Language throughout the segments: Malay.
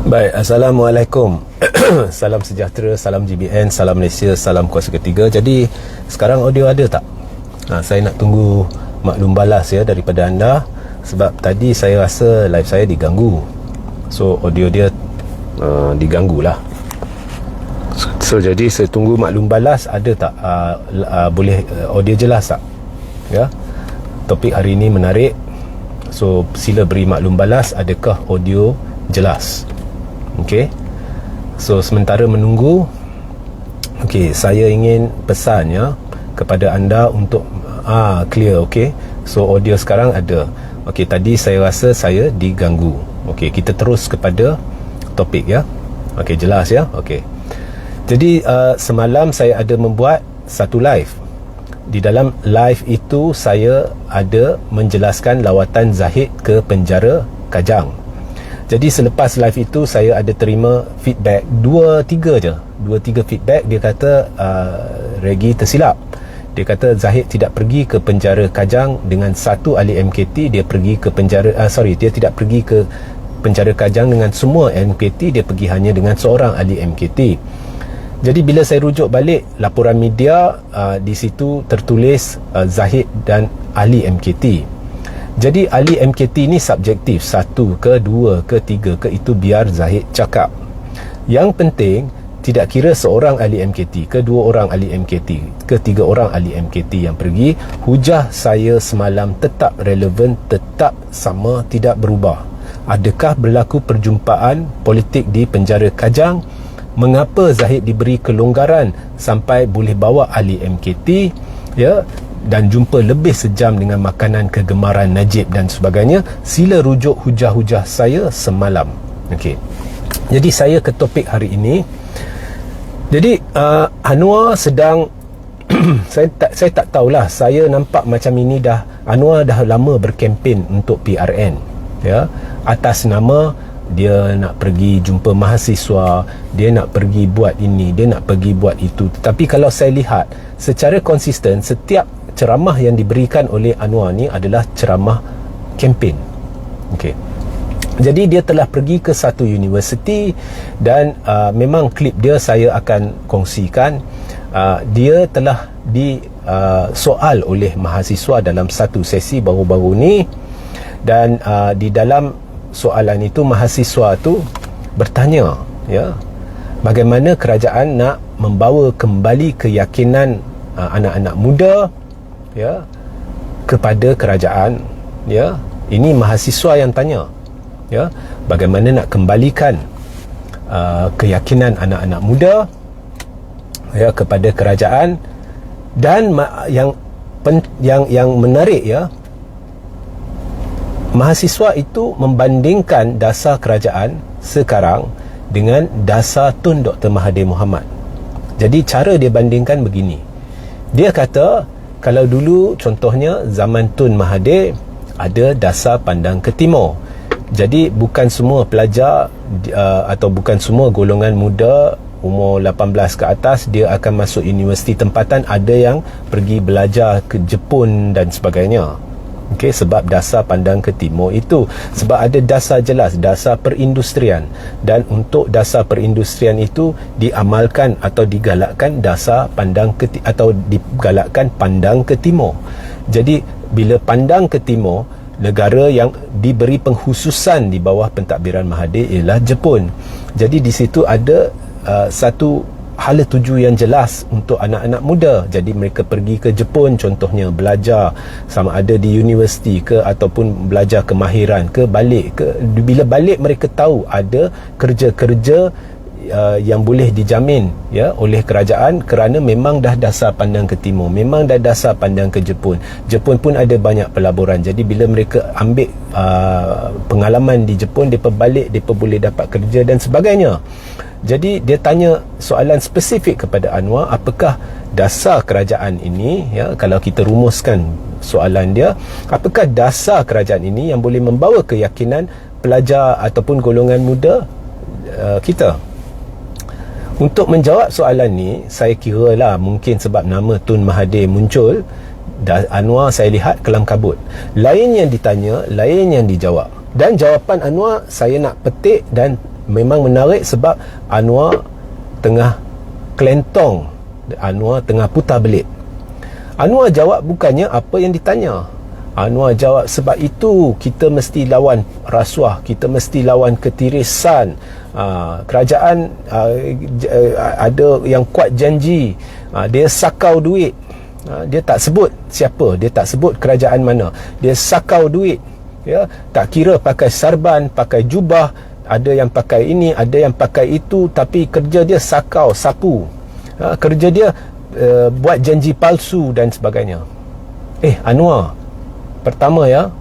Baik, Assalamualaikum. Salam sejahtera, salam GBN, salam Malaysia, salam kuasa ketiga. Jadi sekarang audio ada tak? Saya nak tunggu maklum balas ya daripada anda, sebab tadi saya rasa live saya diganggu. So audio dia diganggu lah. So jadi saya tunggu maklum balas, ada tak boleh audio jelas tak? Ya. Topik hari ini menarik. So sila beri maklum balas, adakah audio jelas? Okey. So sementara menunggu, okey, saya ingin pesan ya kepada anda untuk clear. Okey. So audio sekarang ada. Okey, tadi saya rasa saya diganggu. Okey, kita terus kepada topik ya. Okey, jelas ya. Okey. Jadi semalam saya ada membuat satu live. Di dalam live itu saya ada menjelaskan lawatan Zahid ke penjara Kajang. Jadi selepas live itu saya ada terima feedback 2-3 feedback. Dia kata Regi tersilap. Dia kata Zahid tidak pergi ke penjara Kajang dengan satu ahli MKT. Dia pergi ke penjara dia tidak pergi ke penjara Kajang dengan semua MKT. Dia pergi hanya dengan seorang ahli MKT. Jadi bila saya rujuk balik laporan media, di situ tertulis Zahid dan ahli MKT. Jadi ahli MKT ni subjektif, 1 ke 2 ke 3 ke, itu biar Zahid cakap. Yang penting tidak kira seorang ahli MKT ke 2 orang ahli MKT ke 3 orang ahli MKT yang pergi, hujah saya semalam tetap relevan, tetap sama, tidak berubah. Adakah berlaku perjumpaan politik di penjara Kajang? Mengapa Zahid diberi kelonggaran sampai boleh bawa ahli MKT ya, dan jumpa lebih sejam dengan makanan kegemaran Najib dan sebagainya? Sila rujuk hujah-hujah saya semalam. Okey. Jadi saya ke topik hari ini. Jadi Anwar sedang saya tak tahulah, saya nampak macam ini Anwar dah lama berkempen untuk PRN ya, atas nama dia nak pergi jumpa mahasiswa, dia nak pergi buat ini, dia nak pergi buat itu. Tapi kalau saya lihat secara konsisten, setiap ceramah yang diberikan oleh Anwar ni adalah ceramah kempen. Okey. Jadi dia telah pergi ke satu universiti dan memang klip dia saya akan kongsikan. Dia telah disoal oleh mahasiswa dalam satu sesi baru-baru ni, dan di dalam soalan itu mahasiswa tu bertanya ya, bagaimana kerajaan nak membawa kembali keyakinan anak-anak muda ya kepada kerajaan ya. Ini mahasiswa yang tanya ya, bagaimana nak kembalikan keyakinan anak-anak muda ya kepada kerajaan. Dan yang menarik ya, mahasiswa itu membandingkan dasar kerajaan sekarang dengan dasar Tun Dr. Mahathir Mohamad. Jadi cara dia bandingkan begini. Dia kata kalau dulu contohnya zaman Tun Mahathir ada dasar pandang ke timur. Jadi bukan semua pelajar atau bukan semua golongan muda umur 18 ke atas dia akan masuk universiti tempatan. Ada yang pergi belajar ke Jepun dan sebagainya. Okey, sebab dasar pandang ke timur itu. Sebab ada dasar jelas, dasar perindustrian. Dan untuk dasar perindustrian itu diamalkan atau digalakkan dasar pandang atau digalakkan pandang ke timur. Jadi bila pandang ke timur, negara yang diberi pengkhususan di bawah pentadbiran Mahathir ialah Jepun. Jadi di situ ada satu hala tuju yang jelas untuk anak-anak muda. Jadi mereka pergi ke Jepun contohnya belajar, sama ada di universiti ke ataupun belajar kemahiran ke, balik ke, bila balik mereka tahu ada kerja-kerja yang boleh dijamin ya oleh kerajaan, kerana memang dah dasar pandang ke timur, memang dah dasar pandang ke Jepun. Jepun pun ada banyak pelaburan. Jadi bila mereka ambil pengalaman di Jepun, mereka balik, mereka boleh dapat kerja dan sebagainya. Jadi dia tanya soalan spesifik kepada Anwar, apakah dasar kerajaan ini ya, kalau kita rumuskan soalan dia, apakah dasar kerajaan ini yang boleh membawa keyakinan pelajar ataupun golongan muda kita? Untuk menjawab soalan ni, saya kira lah mungkin sebab nama Tun Mahathir muncul, Anwar saya lihat kelam kabut. Lain yang ditanya, lain yang dijawab. Dan jawapan Anwar saya nak petik dan Memang menarik sebab Anwar tengah kelentong, Anwar tengah putar belit. Anwar jawab bukannya apa yang ditanya. Anwar jawab, sebab itu kita mesti lawan rasuah, kita mesti lawan ketirisan. Kerajaan ada yang kuat janji, dia sakau duit. Dia tak sebut siapa, dia tak sebut kerajaan mana, dia sakau duit, ya, tak kira pakai sarban, pakai jubah, ada yang pakai ini, ada yang pakai itu, tapi kerja dia sakau, sapu, kerja dia buat janji palsu dan sebagainya. Anwar, pertama ya,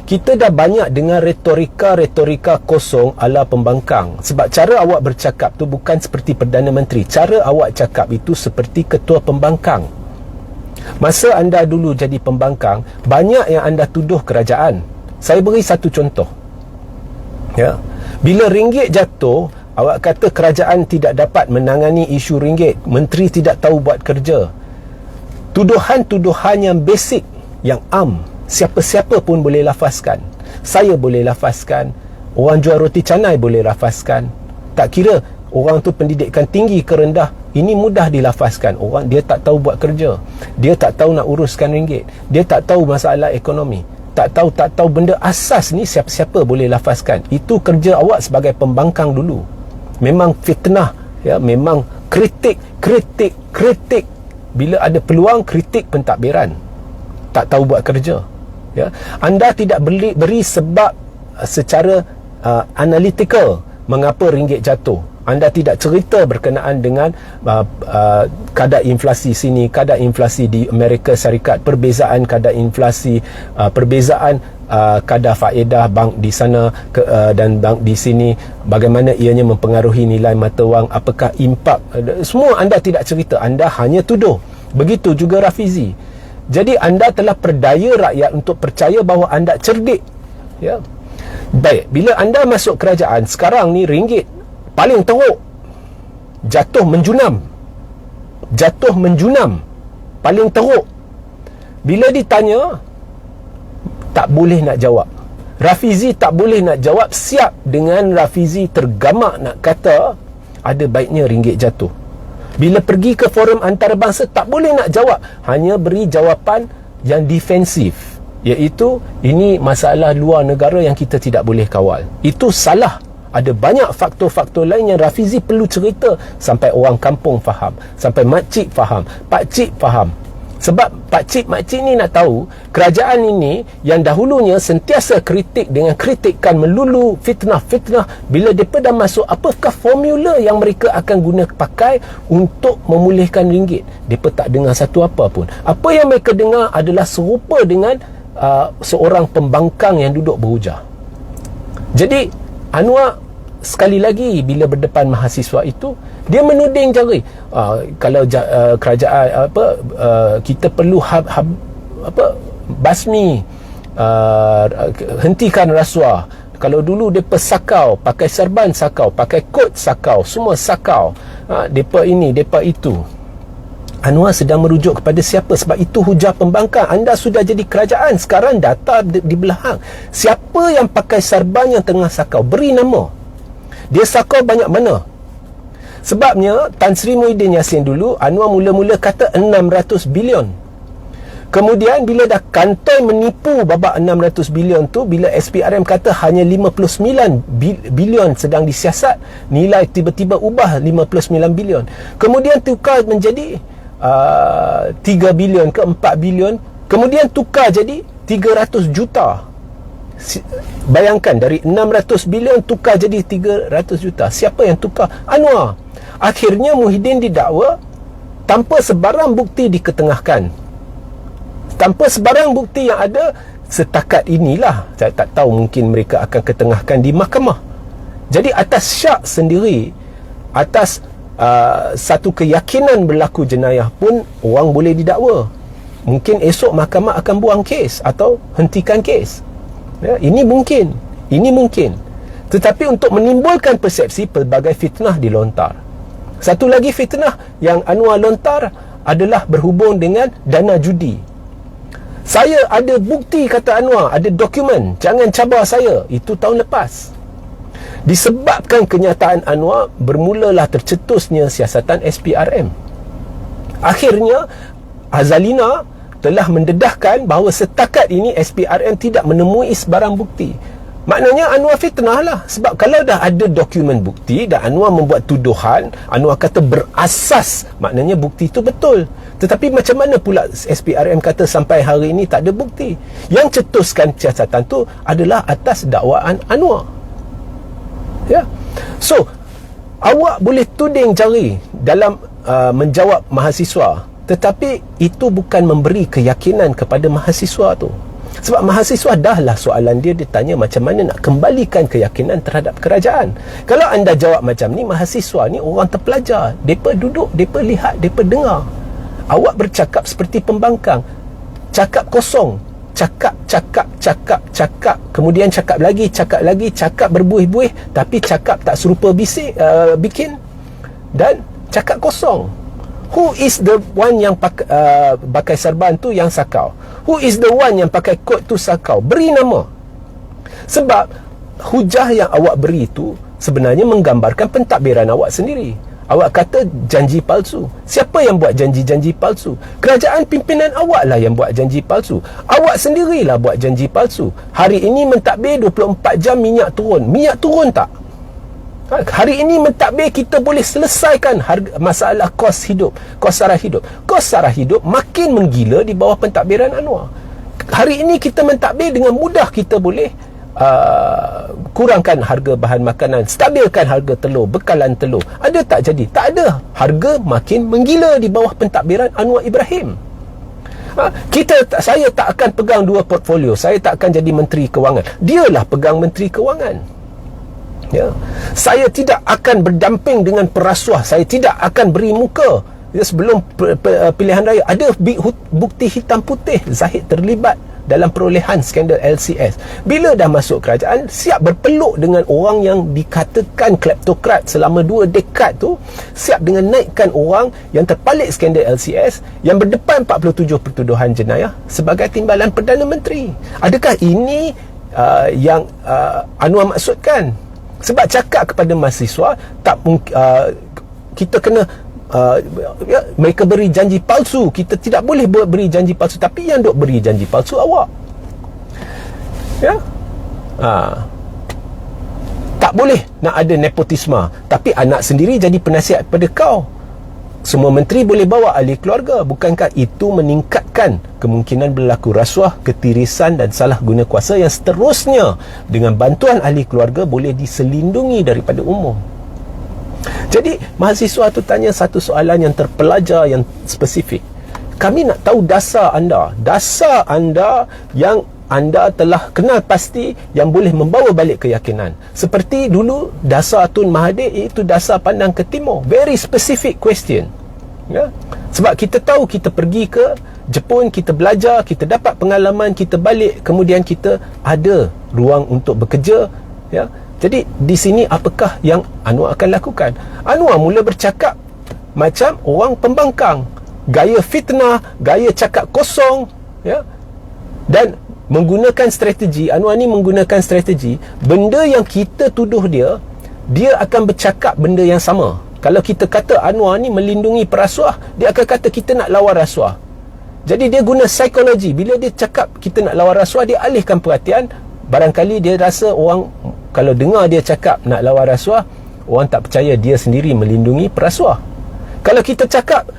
kita dah banyak dengar retorika kosong ala pembangkang. Sebab cara awak bercakap tu bukan seperti Perdana Menteri, cara awak cakap itu seperti ketua pembangkang. Masa anda dulu jadi pembangkang, banyak yang anda tuduh kerajaan. Saya beri satu contoh, ya. Bila ringgit jatuh, awak kata kerajaan tidak dapat menangani isu ringgit, menteri tidak tahu buat kerja. Tuduhan-tuduhan yang basic, yang siapa-siapa pun boleh lafazkan. Saya boleh lafazkan, orang jual roti canai boleh lafazkan. Tak kira orang tu pendidikan tinggi ke rendah, ini mudah dilafazkan. Orang dia tak tahu buat kerja, dia tak tahu nak uruskan ringgit, dia tak tahu masalah ekonomi, tak tahu benda asas ni, siapa-siapa boleh lafazkan. Itu kerja awak sebagai pembangkang dulu. Memang fitnah, ya, memang kritik. Bila ada peluang, kritik pentadbiran, tak tahu buat kerja, ya. Anda tidak beri sebab secara analytical mengapa ringgit jatuh. Anda tidak cerita berkenaan dengan kadar inflasi sini, kadar inflasi di Amerika Syarikat, perbezaan kadar inflasi, perbezaan kadar faedah bank di sana dan bank di sini, bagaimana ianya mempengaruhi nilai mata wang, apakah impak. Semua anda tidak cerita, anda hanya tuduh. Begitu juga Rafizi. Jadi anda telah perdaya rakyat untuk percaya bahawa anda cerdik, ya. Baik, bila anda masuk kerajaan, sekarang ni ringgit paling teruk, jatuh menjunam, paling teruk. Bila ditanya, tak boleh nak jawab. Rafizi tak boleh nak jawab. Siap dengan Rafizi tergamak nak kata ada baiknya ringgit jatuh. Bila pergi ke forum antarabangsa, tak boleh nak jawab, hanya beri jawapan yang defensif, iaitu ini masalah luar negara yang kita tidak boleh kawal. Itu salah. Ada banyak faktor-faktor lain yang Rafizi perlu cerita sampai orang kampung faham, sampai makcik faham, pakcik faham. Sebab pakcik, makcik ni nak tahu kerajaan ini yang dahulunya sentiasa kritik dengan kritikan melulu fitnah, bila mereka dah masuk, apakah formula yang mereka akan guna pakai untuk memulihkan ringgit. Mereka tak dengar satu apa pun. Apa yang mereka dengar adalah serupa dengan seorang pembangkang yang duduk berhujah. Jadi Anwar sekali lagi bila berdepan mahasiswa itu, dia menuding jari, kalau kerajaan kita perlu basmi, hentikan rasuah. Kalau dulu depa sakau, pakai serban sakau, pakai kot sakau, semua sakau, depa ini, depa itu. Anwar sedang merujuk kepada siapa? Sebab itu hujah pembangkang. Anda sudah jadi kerajaan, sekarang data di belakang. Siapa yang pakai sarban yang tengah sakau? Beri nama. Dia sakau banyak mana? Sebabnya Tan Sri Muhyiddin Yassin dulu, Anwar mula-mula kata 600 bilion. Kemudian bila dah kantoi menipu babak 600 bilion tu, bila SPRM kata hanya 59 bilion sedang disiasat, nilai tiba-tiba ubah 59 bilion. Kemudian tukar menjadi 3 bilion ke 4 bilion, kemudian tukar jadi 300 juta. Bayangkan, dari 600 bilion tukar jadi 300 juta. Siapa yang tukar? Anwar. Akhirnya Muhyiddin didakwa tanpa sebarang bukti diketengahkan. Tanpa sebarang bukti yang ada setakat inilah. Saya tak tahu, mungkin mereka akan ketengahkan di mahkamah. Jadi atas syak sendiri, atas satu keyakinan berlaku jenayah pun orang boleh didakwa. Mungkin esok mahkamah akan buang kes atau hentikan kes, ya, ini mungkin. Tetapi untuk menimbulkan persepsi, pelbagai fitnah dilontar. Satu lagi fitnah yang Anwar lontar adalah berhubung dengan dana judi. Saya ada bukti, kata Anwar, ada dokumen, jangan cabar saya. Itu tahun lepas. Disebabkan kenyataan Anwar, bermulalah tercetusnya siasatan SPRM. Akhirnya Azalina telah mendedahkan bahawa setakat ini SPRM tidak menemui sebarang bukti. Maknanya Anwar fitnah lah. Sebab kalau dah ada dokumen bukti dan Anwar membuat tuduhan, Anwar kata berasas, maknanya bukti itu betul. Tetapi macam mana pula SPRM kata sampai hari ini tak ada bukti? Yang cetuskan siasatan tu adalah atas dakwaan Anwar. Ya. So, awak boleh tuding jari dalam menjawab mahasiswa, tetapi itu bukan memberi keyakinan kepada mahasiswa tu. Sebab mahasiswa dahlah soalan dia tanya macam mana nak kembalikan keyakinan terhadap kerajaan. Kalau anda jawab macam ni, mahasiswa ni orang terpelajar, mereka duduk, mereka lihat, mereka dengar. Awak bercakap seperti pembangkang, cakap kosong, cakap, kemudian cakap lagi, cakap berbuih-buih, tapi cakap tak serupa bikin, dan cakap kosong. Who is the one yang pakai serban tu yang sakau? Who is the one yang pakai kot tu sakau? Beri nama. Sebab hujah yang awak beri tu sebenarnya menggambarkan pentadbiran awak sendiri. Awak kata janji palsu. Siapa yang buat janji-janji palsu? Kerajaan pimpinan awak lah yang buat janji palsu. Awak sendirilah buat janji palsu. Hari ini mentadbir 24 jam minyak turun. Minyak turun tak? Hari ini mentadbir kita boleh selesaikan masalah kos hidup, kos sara hidup. Kos sara hidup makin menggila di bawah pentadbiran Anwar. Hari ini kita mentadbir dengan mudah kita boleh kurangkan harga bahan makanan, stabilkan harga telur, bekalan telur. Ada tak jadi? Tak ada. Harga makin menggila di bawah pentadbiran Anwar Ibrahim. Saya tak akan pegang dua portfolio. Saya tak akan jadi Menteri Kewangan. Dialah pegang Menteri Kewangan. Ya. Saya tidak akan berdamping dengan perasuah. Saya tidak akan beri muka. Ya, sebelum pilihan raya ada bukti hitam putih Zahid terlibat dalam perolehan skandal LCS. Bila dah masuk kerajaan, siap berpeluk dengan orang yang dikatakan kleptokrat selama 2 dekad tu, siap dengan naikkan orang yang terpalit skandal LCS, yang berdepan 47 pertuduhan jenayah sebagai timbalan Perdana Menteri. Adakah ini yang Anwar maksudkan? Sebab cakap kepada mahasiswa, tak kita kena mereka beri janji palsu, kita tidak boleh beri janji palsu. Tapi yang duk beri janji palsu awak. Ya. Tak boleh nak ada nepotisme, tapi anak sendiri jadi penasihat pada kau. Semua menteri boleh bawa ahli keluarga. Bukankah itu meningkatkan kemungkinan berlaku rasuah, ketirisan dan salah guna kuasa yang seterusnya dengan bantuan ahli keluarga boleh diselindungi daripada umum? Jadi mahasiswa tu tanya satu soalan yang terpelajar, yang spesifik. Kami nak tahu dasar anda yang anda telah kenal pasti, yang boleh membawa balik keyakinan. Seperti dulu dasar Tun Mahathir, iaitu dasar pandang ke timur. Very specific question. Ya? Sebab kita tahu, kita pergi ke Jepun, kita belajar, kita dapat pengalaman, kita balik, kemudian kita ada ruang untuk bekerja. Ya? Jadi di sini apakah yang Anwar akan lakukan? Anwar mula bercakap macam orang pembangkang, gaya fitnah, gaya cakap kosong, ya? Dan menggunakan strategi. Anwar ni menggunakan strategi, benda yang kita tuduh dia akan bercakap benda yang sama. Kalau kita kata Anwar ni melindungi perasuah, dia akan kata kita nak lawan rasuah. Jadi dia guna psikologi. Bila dia cakap kita nak lawan rasuah, dia alihkan perhatian. Barangkali dia rasa orang, kalau dengar dia cakap nak lawan rasuah, orang tak percaya dia sendiri melindungi perasuah. Kalau kita cakap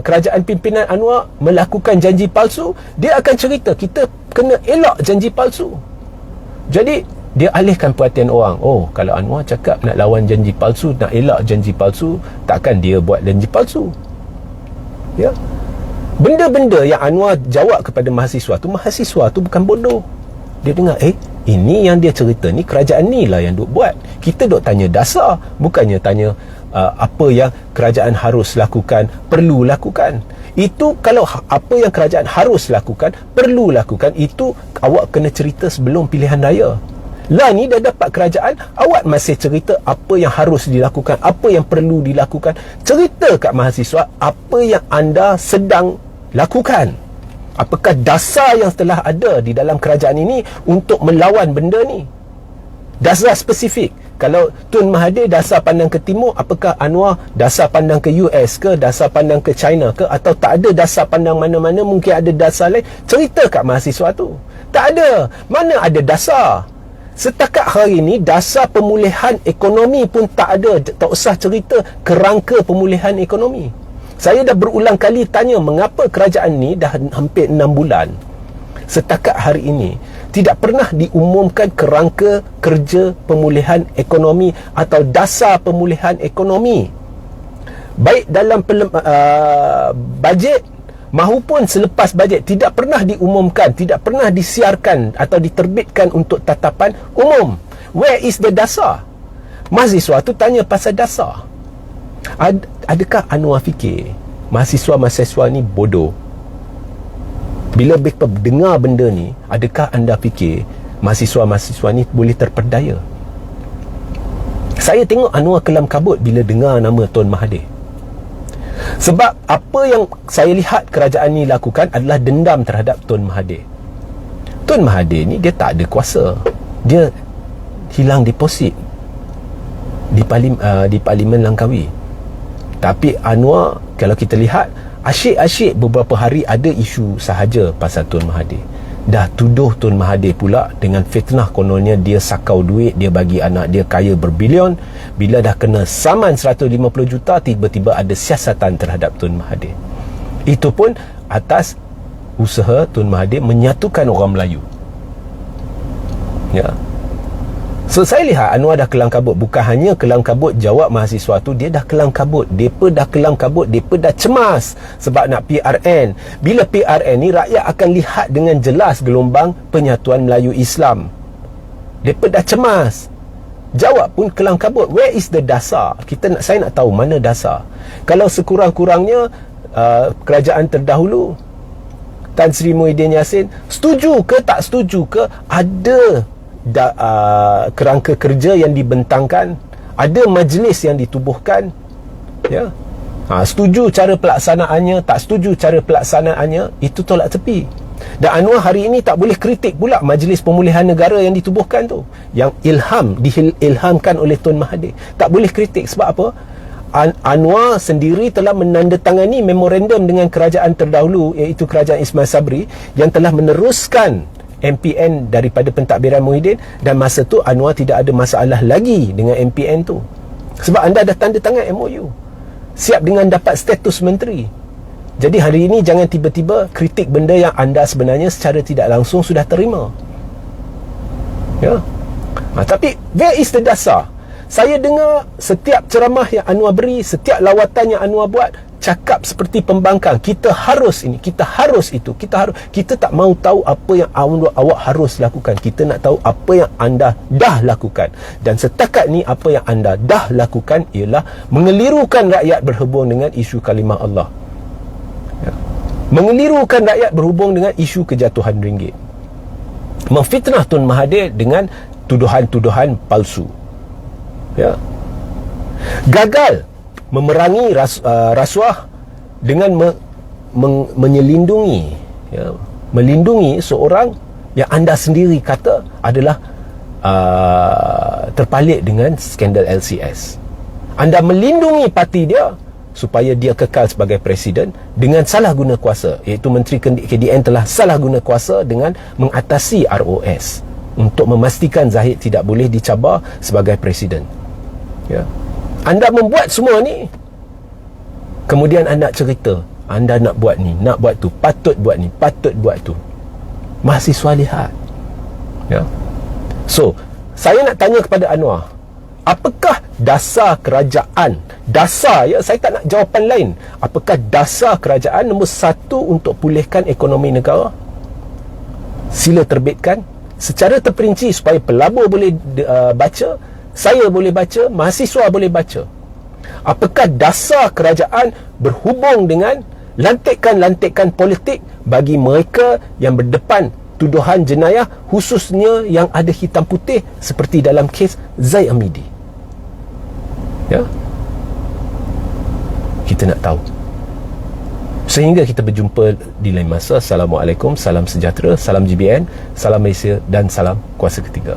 kerajaan pimpinan Anwar melakukan janji palsu, dia akan cerita kita kena elak janji palsu. Jadi dia alihkan perhatian orang. Oh, kalau Anwar cakap nak lawan janji palsu, nak elak janji palsu, takkan dia buat janji palsu. Ya. Benda-benda yang Anwar jawab kepada mahasiswa tu bukan bodoh. Dia dengar, ini yang dia cerita ni, kerajaan ni lah yang duk buat. Kita duk tanya dasar, bukannya tanya apa yang kerajaan harus lakukan, perlu lakukan. Itu kalau apa yang kerajaan harus lakukan, perlu lakukan, itu awak kena cerita sebelum pilihan raya. Lah ni dah dapat kerajaan, awak masih cerita apa yang harus dilakukan, apa yang perlu dilakukan. Cerita kat mahasiswa apa yang anda sedang lakukan. Apakah dasar yang telah ada di dalam kerajaan ini untuk melawan benda ni? Dasar spesifik. Kalau Tun Mahathir dasar pandang ke timur, apakah Anwar dasar pandang ke US ke, dasar pandang ke China ke, atau tak ada dasar pandang mana-mana, mungkin ada dasar lain? Cerita kat mahasiswa tu. Tak ada. Mana ada dasar? Setakat hari ini, dasar pemulihan ekonomi pun tak ada. Tak usah cerita kerangka pemulihan ekonomi. Saya dah berulang kali tanya mengapa kerajaan ni dah hampir 6 bulan, setakat hari ini tidak pernah diumumkan kerangka kerja pemulihan ekonomi atau dasar pemulihan ekonomi, baik dalam bajet maupun selepas bajet. Tidak pernah diumumkan, tidak pernah disiarkan atau diterbitkan untuk tatapan umum. Where is the dasar? Mahasiswa tu tanya pasal dasar. Adakah Anwar fikir mahasiswa-mahasiswa ni bodoh? Bila mereka dengar benda ni, adakah anda fikir mahasiswa-mahasiswa ni boleh terperdaya? Saya tengok Anwar kelam kabut bila dengar nama Tun Mahathir. Sebab apa yang saya lihat kerajaan ni lakukan adalah dendam terhadap Tun Mahathir. Tun Mahathir ni dia tak ada kuasa. Dia hilang deposit di Parlimen Langkawi. Tapi Anwar, kalau kita lihat, asyik-asyik beberapa hari ada isu sahaja pasal Tun Mahathir. Dah tuduh Tun Mahathir pula dengan fitnah kononnya dia sakau duit, dia bagi anak dia kaya berbilion. Bila dah kena saman 150 juta, tiba-tiba ada siasatan terhadap Tun Mahathir. Itu pun atas usaha Tun Mahathir menyatukan orang Melayu. Ya. So saya lihat Anwar dah kelam kabut. Bukan hanya kelam kabut jawab mahasiswa tu, dia dah kelam kabut. Depa dah kelam kabut, depa dah cemas sebab nak PRN. Bila PRN ni, rakyat akan lihat dengan jelas gelombang penyatuan Melayu Islam. Depa dah cemas. Jawab pun kelam kabut. Where is the dasar? Saya nak tahu mana dasar. Kalau sekurang-kurangnya kerajaan terdahulu, Tan Sri Muhyiddin Yassin, setuju ke tak setuju ke, ada kerangka kerja yang dibentangkan, ada majlis yang ditubuhkan, ya. Setuju cara pelaksanaannya, tak setuju cara pelaksanaannya, itu tolak tepi. Dan Anwar hari ini tak boleh kritik pula Majlis Pemulihan Negara yang ditubuhkan tu, yang diilhamkan oleh Tun Mahathir. Tak boleh kritik. Sebab apa? Anwar sendiri telah menandatangani memorandum dengan kerajaan terdahulu, iaitu kerajaan Ismail Sabri, yang telah meneruskan MPN daripada pentadbiran Muhyiddin. Dan masa tu Anwar tidak ada masalah lagi dengan MPN tu, sebab anda dah tanda tangan MOU, siap dengan dapat status menteri. Jadi hari ini jangan tiba-tiba kritik benda yang anda sebenarnya secara tidak langsung sudah terima, ya. Tapi where is the dasar? Saya dengar setiap ceramah yang Anwar beri, setiap lawatan yang Anwar buat, cakap seperti pembangkang. Kita harus ini, kita harus itu, kita tak mahu tahu apa yang awak harus lakukan. Kita nak tahu apa yang anda dah lakukan. Dan setakat ni apa yang anda dah lakukan ialah mengelirukan rakyat berhubung dengan isu kalimah Allah, ya. Mengelirukan rakyat berhubung dengan isu kejatuhan ringgit. Memfitnah Tun Mahathir dengan tuduhan-tuduhan palsu, ya. Gagal memerangi rasuah dengan menyelindungi, ya, melindungi seorang yang anda sendiri kata adalah terpalit dengan skandal LCS. Anda melindungi parti dia supaya dia kekal sebagai presiden dengan salah guna kuasa, iaitu Menteri KDN telah salah guna kuasa dengan mengatasi ROS untuk memastikan Zahid tidak boleh dicabar sebagai presiden, ya. Anda membuat semua ni, kemudian anda cerita anda nak buat ni, nak buat tu, patut buat ni, patut buat tu. Mahasiswa lihat, ya. So saya nak tanya kepada Anwar, apakah dasar kerajaan? Dasar, ya, saya tak nak jawapan lain. Apakah dasar kerajaan nombor 1 untuk pulihkan ekonomi negara? Sila terbitkan secara terperinci supaya pelabur boleh baca, saya boleh baca, mahasiswa boleh baca. Apakah dasar kerajaan berhubung dengan lantikan-lantikan politik bagi mereka yang berdepan tuduhan jenayah, khususnya yang ada hitam putih seperti dalam kes Zaid Amidi, ya. Kita nak tahu. Sehingga kita berjumpa di lain masa. Assalamualaikum, salam sejahtera, salam GBN, salam Malaysia dan salam kuasa ketiga.